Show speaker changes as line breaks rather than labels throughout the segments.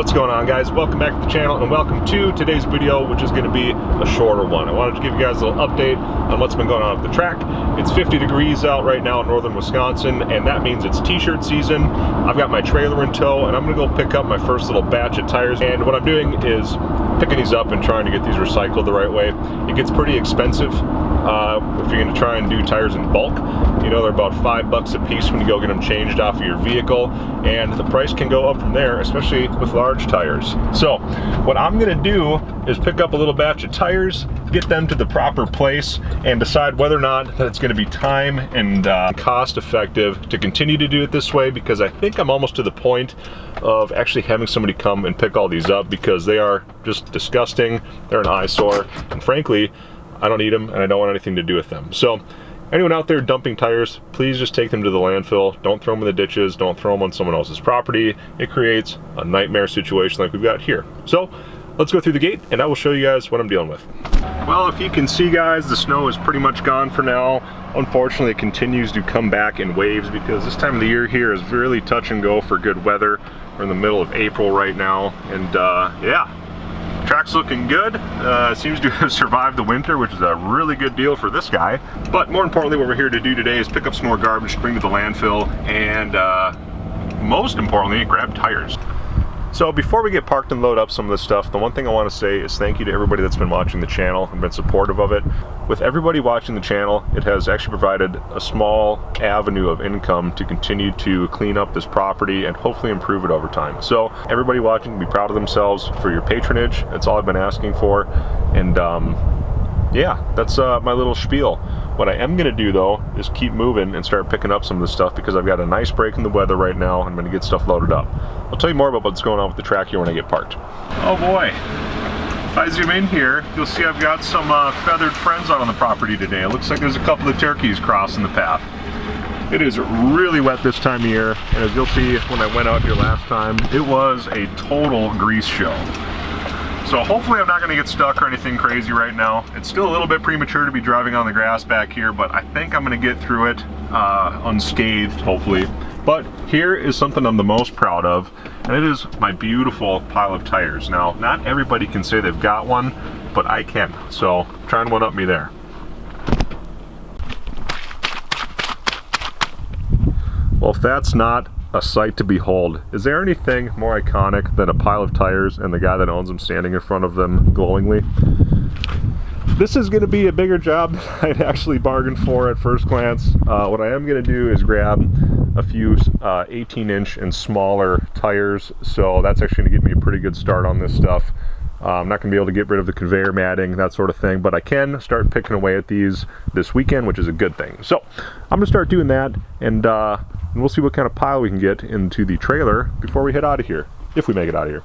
What's going on, guys? Welcome back to the channel and welcome to today's video, which is going to be a shorter one. I wanted to give you guys a little update on what's been going on at the track. It's 50 degrees out right now in northern Wisconsin, and that means it's t-shirt season. I've got my trailer in tow and I'm going to go pick up my first little batch of tires, and what I'm doing is picking these up and trying to get these recycled the right way. It gets pretty expensive if you're going to try and do tires in bulk. You know, they're about $5 a piece when you go get them changed off of your vehicle, and the price can go up from there, especially with large tires. So what I'm going to do is pick up a little batch of tires, get them to the proper place, and decide whether or not that it's going to be time and cost effective to continue to do it this way, because I think I'm almost to the point of actually having somebody come and pick all these up, because they are just disgusting. They're an eyesore, and frankly, I don't eat them and I don't want anything to do with them. So anyone out there dumping tires, please just take them to the landfill. Don't throw them in the ditches. Don't throw them on someone else's property. It creates a nightmare situation like we've got here. So let's go through the gate and I will show you guys what I'm dealing with. Well, if you can see, guys, the snow is pretty much gone for now. Unfortunately, it continues to come back in waves because this time of the year here is really touch and go for good weather. We're in the middle of April right now, and yeah. Track's looking good. Seems to have survived the winter, which is a really good deal for this guy. But more importantly, what we're here to do today is pick up some more garbage, bring to the landfill, and most importantly, grab tires. So before we get parked and load up some of this stuff, the one thing I want to say is thank you to everybody that's been watching the channel and been supportive of it. With everybody watching the channel, it has actually provided a small avenue of income to continue to clean up this property and hopefully improve it over time. So everybody watching can be proud of themselves for your patronage. That's all I've been asking for. And yeah, that's my little spiel. What I am gonna do though is keep moving and start picking up some of this stuff, because I've got a nice break in the weather right now. I'm gonna get stuff loaded up. I'll tell you more about what's going on with the track here when I get parked. Oh boy, if I zoom in here, you'll see I've got some feathered friends out on the property today. It looks like there's a couple of turkeys crossing the path. It is really wet this time of year, and as you'll see when I went out here last time, it was a total grease show. So hopefully I'm not going to get stuck or anything crazy right now. It's still a little bit premature to be driving on the grass back here, but I think I'm going to get through it unscathed, hopefully. But here is something I'm the most proud of, and it is my beautiful pile of tires. Now, not everybody can say they've got one, but I can. So try and one-up me there. Well, if that's not a sight to behold, is there anything more iconic than a pile of tires and the guy that owns them standing in front of them glowingly? This is going to be a bigger job than I'd actually bargained for at first glance. What I am going to do is grab a few 18-inch and smaller tires, so that's actually going to give me a pretty good start on this stuff. I'm not going to be able to get rid of the conveyor matting, that sort of thing, but I can start picking away at these this weekend, which is a good thing. So I'm going to start doing that, and we'll see what kind of pile we can get into the trailer before we head out of here, if we make it out of here.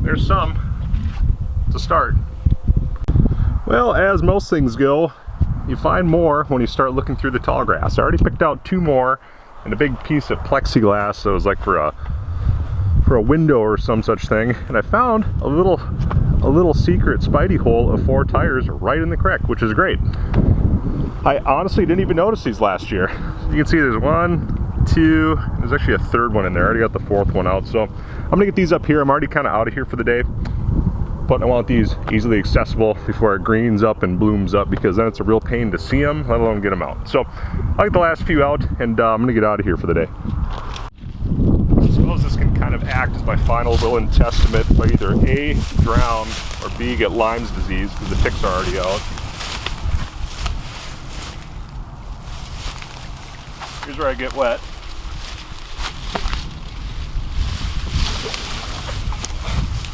There's some to start. Well, as most things go, you find more when you start looking through the tall grass. I already picked out two more and a big piece of plexiglass that was like for a window or some such thing, and I found a little secret spidey hole of 4 tires right in the creek, which is great. I honestly didn't even notice these last year. You can see there's 1, 2, there's actually a third one in there. I already got the 4th one out, so I'm gonna get these up here. I'm already kind of out of here for the day, but I want these easily accessible before it greens up and blooms up, because then it's a real pain to see them, let alone get them out. So I'll get the last few out, and I'm gonna get out of here for the day. I suppose this can kind of act as my final will and testament if I either A, drown, or B, get Lyme's disease, because the ticks are already out. Here's where I get wet.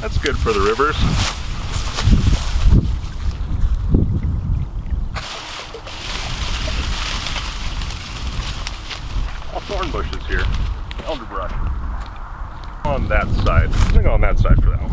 That's good for the rivers. All thorn bushes here, elder brush. On that side. I'm gonna go on that side for that one.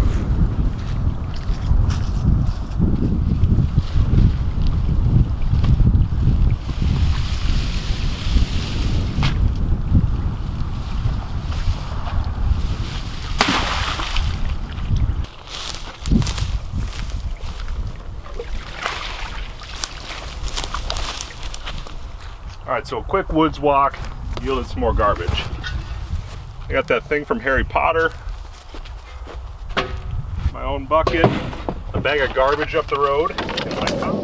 All right, so a quick woods walk yielded some more garbage. I got that thing from Harry Potter, my own bucket, a bag of garbage up the road, and my top.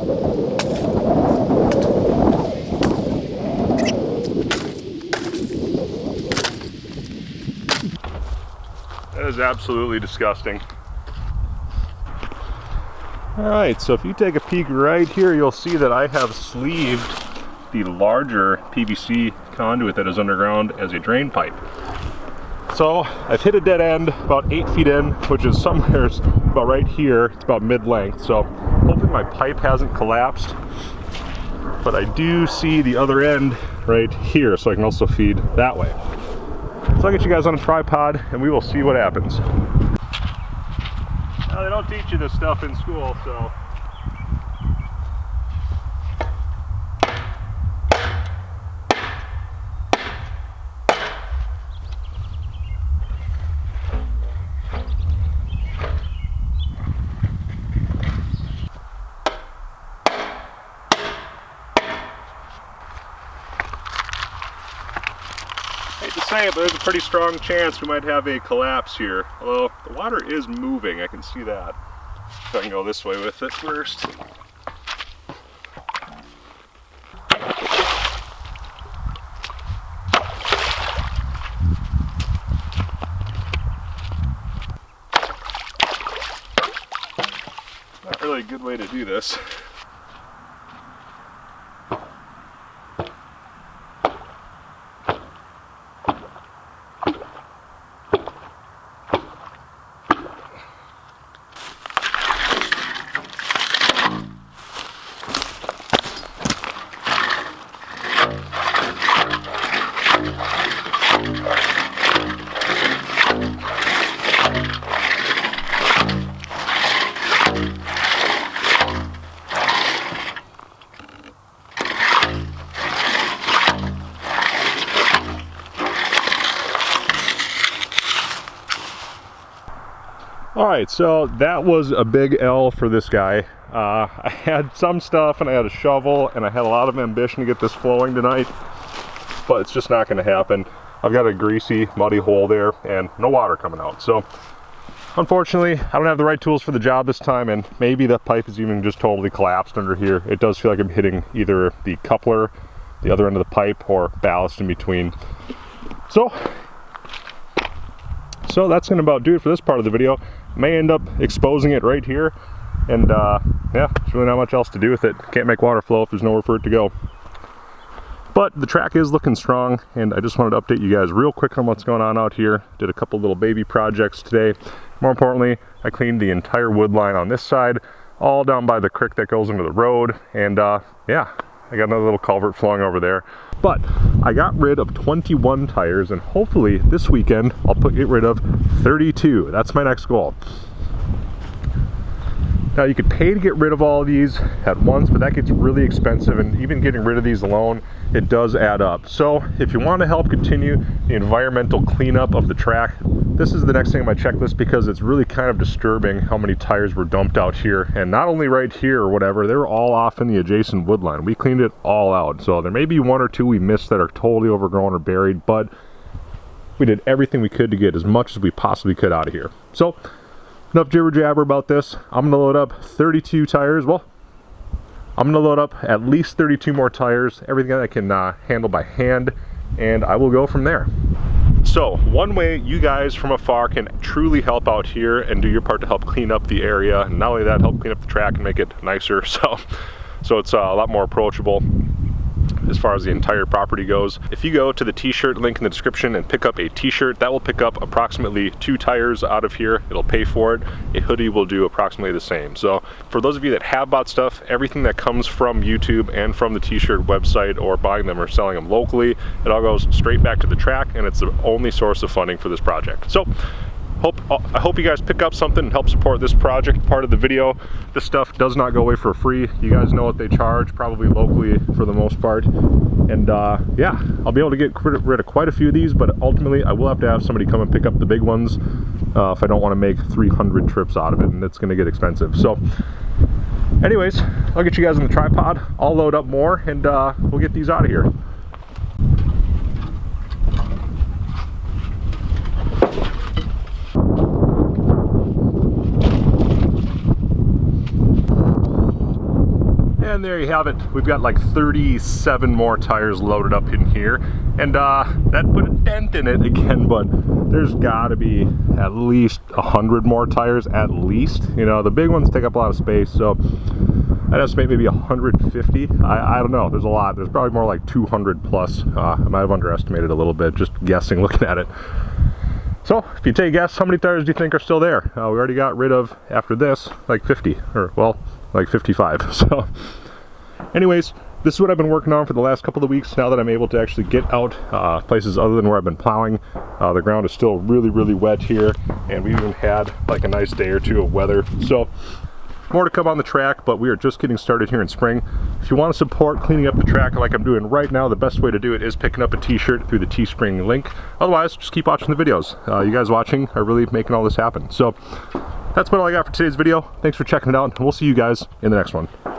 That is absolutely disgusting. All right, so if you take a peek right here, you'll see that I have sleeved the larger PVC conduit that is underground as a drain pipe. So I've hit a dead end about 8 feet in, which is somewhere about right here. It's about mid-length, so hopefully my pipe hasn't collapsed. But I do see the other end right here, so I can also feed that way. So I'll get you guys on a tripod and we will see what happens. Now, they don't teach you this stuff in school, so. I hate to say it, but there's a pretty strong chance we might have a collapse here. Although the water is moving, I can see that. So I can go this way with it first. Not really a good way to do this. Alright, so that was a big L for this guy. I had some stuff and I had a shovel and I had a lot of ambition to get this flowing tonight, but it's just not going to happen. I've got a greasy, muddy hole there and no water coming out. So unfortunately, I don't have the right tools for the job this time, and maybe the pipe is even just totally collapsed under here. It does feel like I'm hitting either the coupler, the other end of the pipe, or ballast in between. So that's going to about do it for this part of the video. May end up exposing it right here, and yeah, there's really not much else to do with it. Can't make water flow if there's nowhere for it to go. But the track is looking strong, and I just wanted to update you guys real quick on what's going on out here. Did a couple little baby projects today. More importantly, I cleaned the entire wood line on this side, all down by the creek that goes into the road, and yeah, I got another little culvert flowing over there. But I got rid of 21 tires, and hopefully this weekend I'll get rid of 32. That's my next goal. Now, you could pay to get rid of all of these at once, but that gets really expensive, and even getting rid of these alone, it does add up. So if you want to help continue the environmental cleanup of the track, this is the next thing on my checklist, because it's really kind of disturbing how many tires were dumped out here. And not only right here or whatever, they were all off in the adjacent wood line. We cleaned it all out. So there may be one or two we missed that are totally overgrown or buried, but we did everything we could to get as much as we possibly could out of here. So enough jibber jabber about this. I'm gonna load up 32 tires. Well, I'm gonna load up at least 32 more tires, everything that I can handle by hand, and I will go from there. So one way you guys from afar can truly help out here and do your part to help clean up the area, and not only that, help clean up the track and make it nicer, so it's a lot more approachable. as far as the entire property goes. If you go to the t-shirt link in the description and pick up a t-shirt, that will pick up approximately 2 tires out of here. It'll pay for it. A hoodie will do approximately the same. So for those of you that have bought stuff, everything that comes from YouTube and from the t-shirt website or buying them or selling them locally, it all goes straight back to the track, and it's the only source of funding for this project. So I hope you guys pick up something and help support this project. Part of the video, this stuff does not go away for free. You guys know what they charge, probably locally for the most part. And yeah, I'll be able to get rid of quite a few of these, but ultimately I will have to have somebody come and pick up the big ones if I don't want to make 300 trips out of it, and it's going to get expensive. So anyways, I'll get you guys on the tripod, I'll load up more, and we'll get these out of here. And there you have it. We've got like 37 more tires loaded up in here, and that put a dent in it again, but there's got to be at least 100 more tires at least. You know, the big ones take up a lot of space, so I'd estimate maybe 150. I don't know, there's a lot. There's probably more like 200 plus. I might have underestimated a little bit, just guessing looking at it. So if you take a guess, how many tires do you think are still there? We already got rid of, after this, like 50, or well, like 55. So anyways, this is what I've been working on for the last couple of weeks. Now that I'm able to actually get out places other than where I've been plowing. The ground is still really, really wet here, and we even had like a nice day or two of weather. So more to come on the track, but we are just getting started here in spring. If you want to support cleaning up the track like I'm doing right now, the best way to do it is picking up a t-shirt through the Teespring link. Otherwise, just keep watching the videos. You guys watching are really making all this happen. So that's about all I got for today's video. Thanks for checking it out, and we'll see you guys in the next one.